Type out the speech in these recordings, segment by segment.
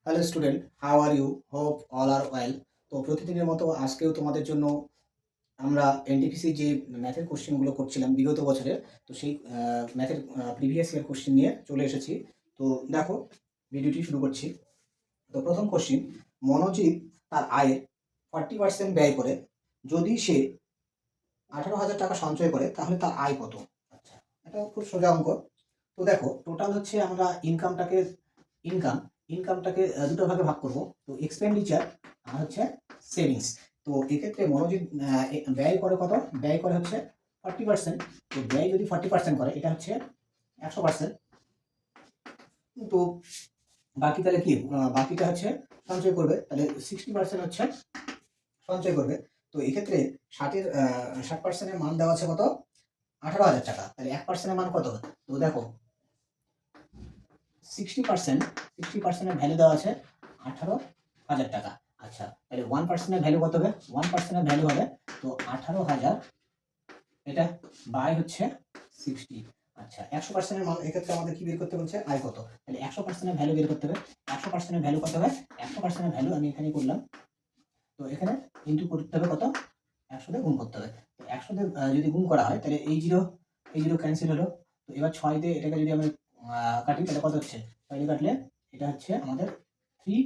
Hello student, how are you? Hope all are well. তো প্রতিদিনের মতো আজকেও তোমাদের জন্য আমরা এনটিপিসি যে ম্যাথের কোশ্চেনগুলো করছিলাম বিগত বছরের, তো সেই ম্যাথের প্রিভিয়াস ইয়ার কোশ্চেন নিয়ে চলে এসেছি। তো দেখো, ভিডিওটি শুরু করছি। তো প্রথম কোশ্চেন, মনোজিৎ তার আয়ের 40% ব্যয় করে। যদি সে 18,000 টাকা সঞ্চয় করে তাহলে তার আয় কত? আচ্ছা, এটা খুব সোজা অঙ্ক। তো দেখো, টোটাল হচ্ছে আমরা ইনকাম ইনকামটাকে দুটো ভাগে ভাগ করব। তো এক্সপেন্ডিচার আর হচ্ছে সেভিংস। তো এক্ষেত্রে মনোযোগ ব্যয় করে কত? ব্যয় করে হচ্ছে 40%। তো ব্যয় যদি 40% করে, এটা হচ্ছে 100%। তো বাকি তাহলে কি, বাকিটা হচ্ছে সঞ্চয় করবে, তাহলে 60% হচ্ছে সঞ্চয় করবে। তো এক্ষেত্রে 60%-এর মান দেওয়া আছে কত? 18,000 টাকা। তাহলে 1%-এর মান কত? তো দেখো, 60% 60%-এর ভ্যালু দেওয়া আছে 18,000 টাকা। আচ্ছা, তাহলে 1%-এর ভ্যালু কত হবে? 1%-এর ভ্যালু হবে তো 18,000, এটা বাই হচ্ছে 60। আচ্ছা, 100%-এর মান এক্ষেত্রে আমাদের কি বের করতে বলছে? আয় কত? তাহলে 100%-এর ভ্যালু বের করতে হবে। 100%-এর ভ্যালু কত হবে? 100%-এর ভ্যালু আমি এখানে করলাম। তো এখানে ইনটু করতে হবে কত? 100 দিয়ে গুণ করতে হবে। তো 100 দিয়ে যদি গুণ করা হয় তাহলে এই জিরো ক্যান্সেল হলো। তো এবার 6 দিয়ে এটাকে যদি আমি কাটি তাহলে কত হচ্ছে? 6 দিয়ে কাটলে এটা হচ্ছে আমাদের 3,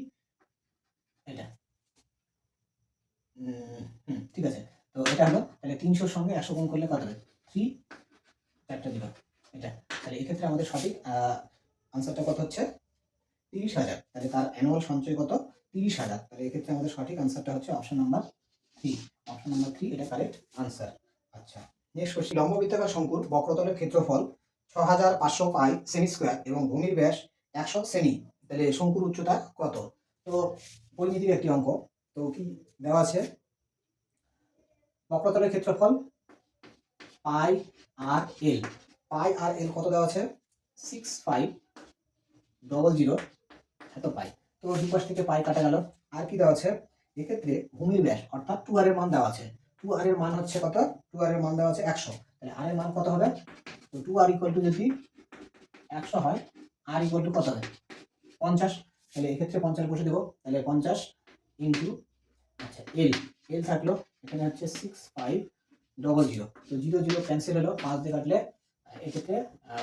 এটা ঠিক আছে। তো এটা হলো, তাহলে 300-র সঙ্গে 100 গুণ করলে কত হবে? 3, 4টা দিল, এটা। তাহলে এক্ষেত্রে আমাদের সঠিক আনসারটা কত হচ্ছে? 30,000। তাহলে তার অ্যানুয়াল সঞ্চয় কত? 30,000। তাহলে এক্ষেত্রে আমাদের সঠিক আনসারটা হচ্ছে অপশন নাম্বার 3। অপশন নাম্বার 3 এটা কারেক্ট আনসার। আচ্ছা, নেক্সট কোশ্চেন, লম্ব বৃত্তাকার শঙ্কুর বক্রতলের ক্ষেত্রফল 6,500 পাই সেমি স্কোয়ার এবং ভূমির ব্যাস 100 সেমি। তাহলে শঙ্কুর উচ্চতা কত? তো পরিমিতির একটি অঙ্ক। তো কি দেওয়া আছে? বক্রতলের ক্ষেত্রফল পাই আর এল। পাই আর এল কত দেওয়া আছে? 6500 এত পাই। তো দুপাশ থেকে পাই কাটা গেল। আর কি দেওয়া আছে? এক্ষেত্রে ভূমির ব্যাস অর্থাৎ 2r এর মান দেওয়া আছে। 2r এর মান হচ্ছে কত? 2r এর মান দেওয়া আছে 100। তাহলে r এর মান কত হবে? তো 2r ইকুয়াল টু যদি 100 হয়, r ইকুয়াল টু কত হবে? 50। তাহলে এক্ষেত্রে 50 বসে দেবো। তাহলে 50 ইন্টু, আচ্ছা, এল এল থাকলো এখানে হচ্ছে 6500। তো 0 0 ক্যান্সেল হলো, 5 দিয়ে কাটলে এক্ষেত্রে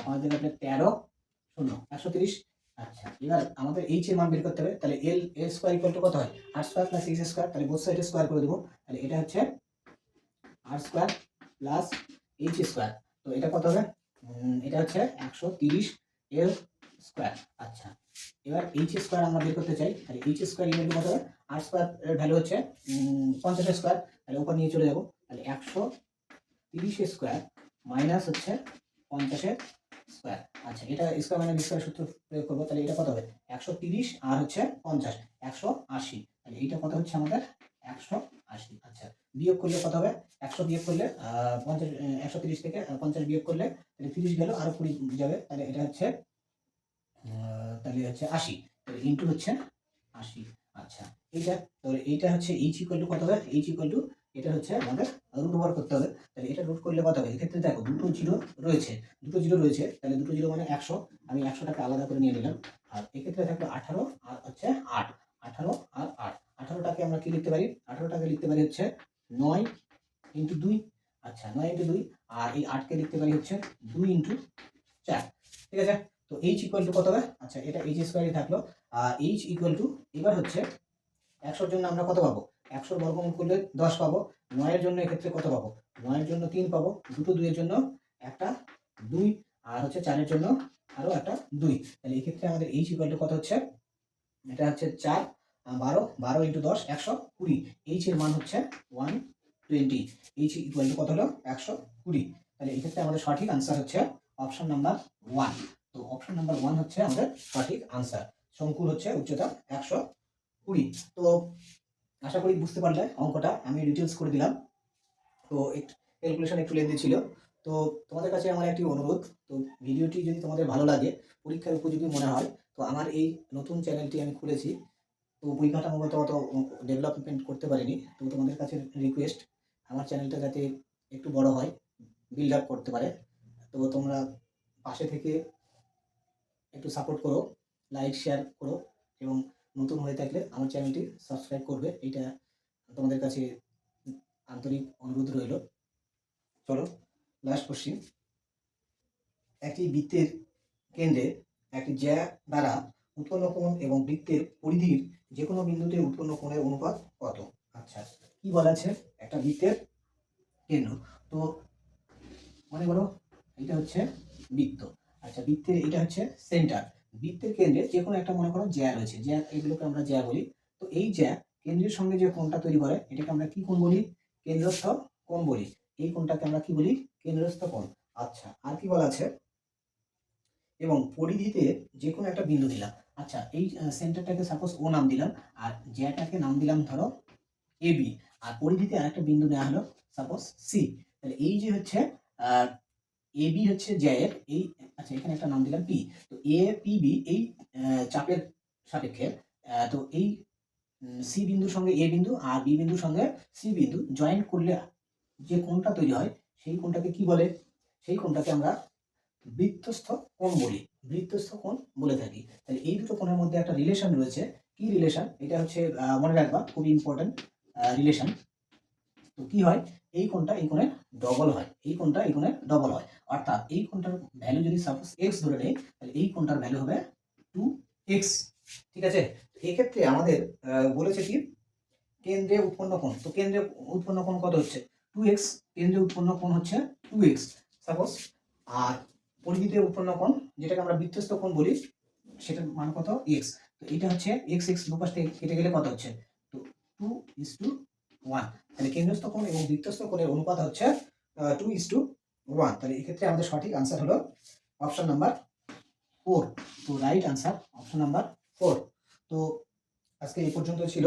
5 দিয়ে কাটলে 13 শূন্য 130। আচ্ছা, এবার আমাদের এইচ এর মান বের করতে হবে। তাহলে এল এল স্কোয়ার ইকুয়াল টু কত হয়? আর স্কোয়ার প্লাস এইচ স্কোয়ার। তাহলে বোথ সাইডে স্কোয়ার করে দেবো। তাহলে এটা হচ্ছে আর স্কোয়ার প্লাস এইচ স্কোয়ার। তো এটা কত হবে? এটা হচ্ছে 130 এল স্কোয়ার। আচ্ছা, এবার এইচ স্কোয়ার আমরা বের করতে চাই। তাহলে এইচ স্কোয়ার ইকুয়াল টু কত হবে? আর স্কোয়ার এর ভ্যালু হচ্ছে 50 স্কোয়ার। তাহলে উপর নিয়ে চলে যাবো। তাহলে 130 স্কোয়ার মাইনাস হচ্ছে 50 স্কোয়ার। আচ্ছা, এটা স্কোয়ার মাইনাস স্কোয়ার সূত্র প্রয়োগ করবো। তাহলে এটা কত হবে? 130 আর হচ্ছে 50, 180। তাহলে এইটা কত হচ্ছে আমাদের? 180। আচ্ছা, বিয়োগ করলে কত হবে? 100 বিয়োগ করলে 50, 130 থেকে 50 বিয়োগ করলে তাহলে 30 গেল, আরো 20 যাবে। তাহলে এটা হচ্ছে তাহলে হচ্ছে 80। তাহলে ইন্টু হচ্ছে 80। আচ্ছা, এইটা, তাহলে এইটা হচ্ছে এইচ ইকুয়াল টু কত হবে? এইচ ইকুয়াল টু, এটা হচ্ছে আমাদের রুট ওভার করতে হবে। তাহলে এটা রুট করলে কত হবে? এক্ষেত্রে দেখো দুটো জিরো রয়েছে, তাহলে দুটো জিরো মানে 100। আমি 100টাকে আলাদা করে নিয়ে নিলাম। আর এক্ষেত্রে থাকলো 18 আর হচ্ছে 8। 18 আর 8, 18টাকে আমরা কি লিখতে পারি? 18টাকে লিখতে পারি হচ্ছে 9 ইন্টু 2। আচ্ছা, 9 ইন্টু 2। আর এই 8কে লিখতে পারি হচ্ছে 2 ইন্টু 4। ঠিক আছে। তো এইচ ইকুয়াল টু কত হবে? আচ্ছা, এটা এইচ স্কোয়ারই থাকলো। আর এইচ ইকুয়াল টু, এবার হচ্ছে 100-র জন্য আমরা কত পাবো? 100 বর্গমূল করলে 10 পাবো। 9-এর জন্য এক্ষেত্রে কত পাবো? 9-এর জন্য 3 পাবো। দুটো 2-এর জন্য একটা 2। আর হচ্ছে 4-এর জন্য আরো একটা 2। তাহলে এক্ষেত্রে আমাদের এইচ ইকুয়াল টু কত হচ্ছে? এটা হচ্ছে 4, 12, 12 ইন্টু 10, 120। এইচ এর মান হচ্ছে 120। এইচ ইকুয়াল টু কত হলো? 120। তাহলে এক্ষেত্রে আমাদের সঠিক আনসার হচ্ছে অপশন নাম্বার 1। তো অপশন নাম্বার 1 হচ্ছে আমাদের সঠিক আনসার। শঙ্কুর হচ্ছে উচ্চতা 120। তো আশা করি বুঝতে পারলে অঙ্কটা। আমি ডিটেলস করে দিলাম। তো ক্যালকুলেশন একটু লেন্দি ছিল। তো তোমাদের কাছে আমার একটি অনুরোধ, তো ভিডিওটি যদি তোমাদের ভালো লাগে, পরীক্ষার উপযোগী মনে হয়, তো আমার এই নতুন চ্যানেলটি আমি খুলেছি। তো পরিকাঠামোগত অত ডেভেলপমেন্ট করতে পারিনি। তো তোমাদের কাছে রিকোয়েস্ট, আমার চ্যানেলটা যাতে একটু বড় হয়, বিল্ড আপ করতে পারে। তো তোমরা পাশে থেকে একটু সাপোর্ট করো, লাইক শেয়ার করো এবং নতুন হয়ে থাকলে আমার চ্যানেলটি সাবস্ক্রাইব করবে, এটা তোমাদের কাছে আন্তরিক অনুরোধ রইল। চলো লাস্ট কোশ্চিন। একটি বৃত্তের কেন্দ্রে একটি জ্যা দ্বারা উৎপন্ন কোণ এবং বৃত্তের পরিধির যে কোনো বিন্দুতে উৎপন্ন কোণের অনুপাত কত? আচ্ছা, কি বলা আছে? একটা বৃত্তের কেন্দ্র, তো মনে করো এটা হচ্ছে বৃত্ত। আচ্ছা, বৃত্তের এটা হচ্ছে সেন্টার। বৃত্তের কেন্দ্রে যে কোনো একটা মনে করো জ্যা রয়েছে, জ্যা, এগুলোকে আমরা জ্যা বলি। তো এই জ্যা কেন্দ্রের সঙ্গে যে কোণটা তৈরি করে এটাকে আমরা কি কোণ বলি? কেন্দ্রস্থ কোণ বলি। এই কোণটাকে আমরা কি বলি? কেন্দ্রস্থ কোণ। আচ্ছা, আর কি বলা আছে? এবং পরিধিতে যে কোনো একটা বিন্দু দিলাম। আচ্ছা, এই সেন্টারটাকে সাপোজ ও নাম দিলাম, আর জ্যাটাকে নাম দিলাম ধরো এ বি, আর পরিধিতে আরেকটা বিন্দু নেওয়া হলো সাপোজ সি। তাহলে এই যে হচ্ছে এ বি হচ্ছে জ্যায়ের এই, আচ্ছা এখানে একটা নাম দিলাম পি। তো এ পি বি এই চাপের সাপেক্ষে, তো এই সি বিন্দুর সঙ্গে এ বিন্দু আর বি বিন্দুর সঙ্গে সি বিন্দু জয়েন্ট করলে যে কোণটা তৈরি হয় সেই কোণটাকে কি বলে? সেই কোণটাকে আমরা বৃত্তস্থ কোণ বলি, বৃত্তস্থ কোণ বলে থাকি। তাহলে এই দুটো কোণের মধ্যে একটা রিলেশন রয়েছে। কি রিলেশন? এটা হচ্ছে মনে রাখবা, খুবই ইম্পর্টেন্ট রিলেশন। তো কি হয়? এই কোণটা এই কোণের ডবল হয়, এই কোণটা এই কোণের ডবল হয়। অর্থাৎ এই কোণটার ভ্যালু যদি সাপোজ এক্স ধরে নেই, তাহলে এই কোণটার ভ্যালু হবে 2x। ঠিক আছে? এক্ষেত্রে আমাদের বলেছে কি কেন্দ্রে উৎপন্ন কোণ। তো কেন্দ্রে উৎপন্ন কোণ কত হচ্ছে? 2x। কেন্দ্রে উৎপন্ন কোণ হচ্ছে 2x সাপোজ। আর পরিধিতে উৎপন্ন কোণ, যেটাকে আমরা বৃত্তস্থ কোণ বলি, সেটার মান কত? x। তো এটা হচ্ছে x, x দুপাশ থেকে কেটে গেলে কত হচ্ছে? তো 2:1। তাহলে কেন্দ্রস্থ কোণ এবং বৃত্তস্থ কোণের অনুপাত হচ্ছে 2:1। তাহলে এক্ষেত্রে আমাদের সঠিক আনসার হলো অপশন নাম্বার 4। তো রাইট আনসার অপশন নাম্বার 4। তো আজকে এই পর্যন্ত ছিল।